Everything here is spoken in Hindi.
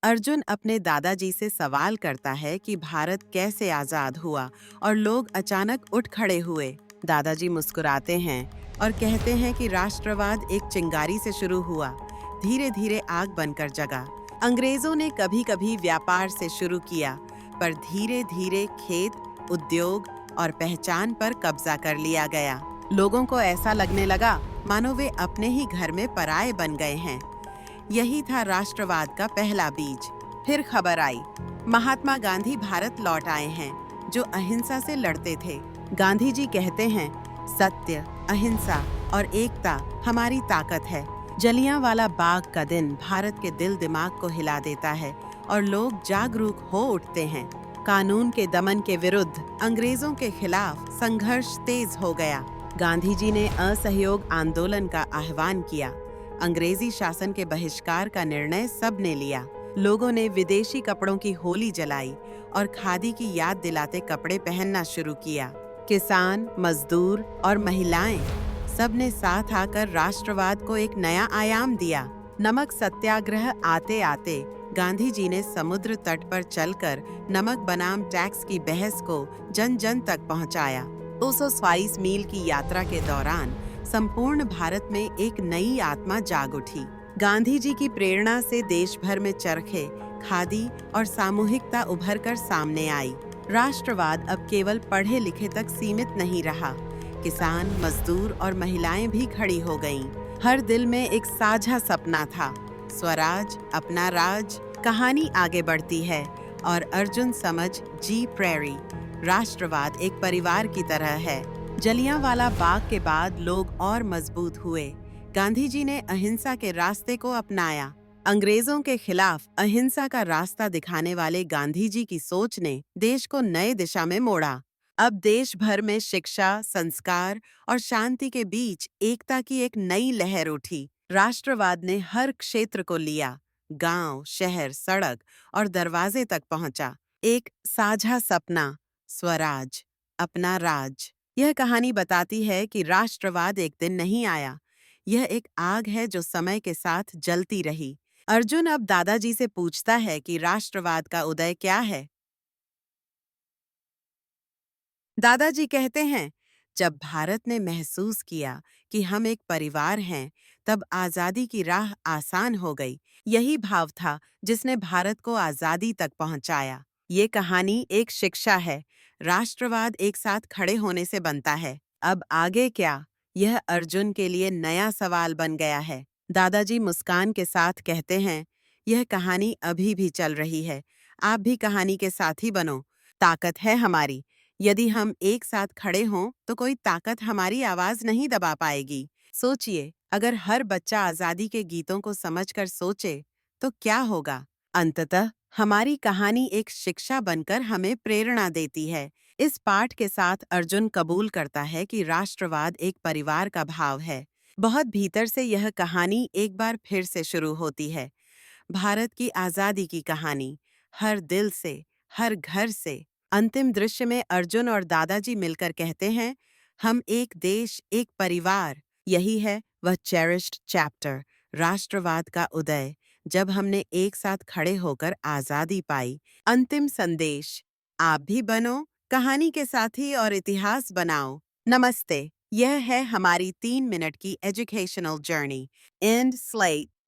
अर्जुन अपने दादाजी से सवाल करता है कि भारत कैसे आजाद हुआ और लोग अचानक उठ खड़े हुए। दादाजी मुस्कुराते हैं और कहते हैं कि राष्ट्रवाद एक चिंगारी से शुरू हुआ, धीरे धीरे आग बनकर जगा। अंग्रेजों ने कभी कभी व्यापार से शुरू किया, पर धीरे धीरे खेत, उद्योग और पहचान पर कब्जा कर लिया गया। लोगों को ऐसा लगने लगा मानो वे अपने ही घर में पराये बन गए हैं। यही था राष्ट्रवाद का पहला बीज। फिर खबर आई, महात्मा गांधी भारत लौट आए हैं, जो अहिंसा से लड़ते थे। गांधी जी कहते हैं, सत्य, अहिंसा और एकता हमारी ताकत है। जलियांवाला बाग का दिन भारत के दिल दिमाग को हिला देता है और लोग जागरूक हो उठते हैं। कानून के दमन के विरुद्ध अंग्रेजों के खिलाफ संघर्ष तेज हो गया। गांधी जी ने असहयोग आंदोलन का आह्वान किया। अंग्रेजी शासन के बहिष्कार का निर्णय सबने लिया। लोगों ने विदेशी कपड़ों की होली जलाई और खादी की याद दिलाते कपड़े पहनना शुरू किया। किसान, मजदूर और महिलाएं सबने साथ आकर राष्ट्रवाद को एक नया आयाम दिया। नमक सत्याग्रह आते आते गांधी जी ने समुद्र तट पर चलकर नमक बनाम टैक्स की बहस को जन जन तक पहुंचाया। 222 मील की यात्रा के दौरान संपूर्ण भारत में एक नई आत्मा जाग उठी। गांधी जी की प्रेरणा से देश भर में चरखे, खादी और सामूहिकता उभरकर सामने आई। राष्ट्रवाद अब केवल पढ़े लिखे तक सीमित नहीं रहा। किसान, मजदूर और महिलाएं भी खड़ी हो गईं। हर दिल में एक साझा सपना था, स्वराज, अपना राज। कहानी आगे बढ़ती है और अर्जुन समझ जी प्रेरी। राष्ट्रवाद एक परिवार की तरह है। जलियांवाला बाग के बाद लोग और मजबूत हुए। गांधी जी ने अहिंसा के रास्ते को अपनाया। अंग्रेजों के खिलाफ अहिंसा का रास्ता दिखाने वाले गांधी जी की सोच ने देश को नए दिशा में मोड़ा। अब देश भर में शिक्षा, संस्कार और शांति के बीच एकता की एक नई लहर उठी। राष्ट्रवाद ने हर क्षेत्र को लिया, गांव, शहर, सड़क और दरवाजे तक पहुंचा। एक साझा सपना, स्वराज, अपना राज। यह कहानी बताती है कि राष्ट्रवाद एक दिन नहीं आया। यह एक आग है जो समय के साथ जलती रही। अर्जुन अब दादाजी से पूछता है कि राष्ट्रवाद का उदय क्या है। दादाजी कहते हैं, जब भारत ने महसूस किया कि हम एक परिवार हैं, तब आजादी की राह आसान हो गई। यही भाव था जिसने भारत को आजादी तक पहुंचाया। ये कहानी एक शिक्षा है। राष्ट्रवाद एक साथ खड़े होने से बनता है। अब आगे क्या? यह अर्जुन के लिए नया सवाल बन गया है। दादाजी मुस्कान के साथ कहते हैं, यह कहानी अभी भी चल रही है। आप भी कहानी के साथी बनो। ताकत है हमारी। यदि हम एक साथ खड़े हों तो कोई ताकत हमारी आवाज नहीं दबा पाएगी। सोचिए, अगर हर बच्चा आजादी के गीतों को समझकर सोचे तो क्या होगा? अंततः हमारी कहानी एक शिक्षा बनकर हमें प्रेरणा देती है। इस पाठ के साथ अर्जुन कबूल करता है कि राष्ट्रवाद एक परिवार का भाव है। बहुत भीतर से यह कहानी एक बार फिर से शुरू होती है। भारत की आजादी की कहानी, हर दिल से, हर घर से। अंतिम दृश्य में अर्जुन और दादाजी मिलकर कहते हैं, हम एक देश, एक परिवार। यही है वह चेरिश्ड चैप्टर, राष्ट्रवाद का उदय, जब हमने एक साथ खड़े होकर आजादी पाई। अंतिम संदेश, आप भी बनो कहानी के साथी और इतिहास बनाओ। नमस्ते। यह है हमारी 3 मिनट की एजुकेशनल जर्नी। And slate.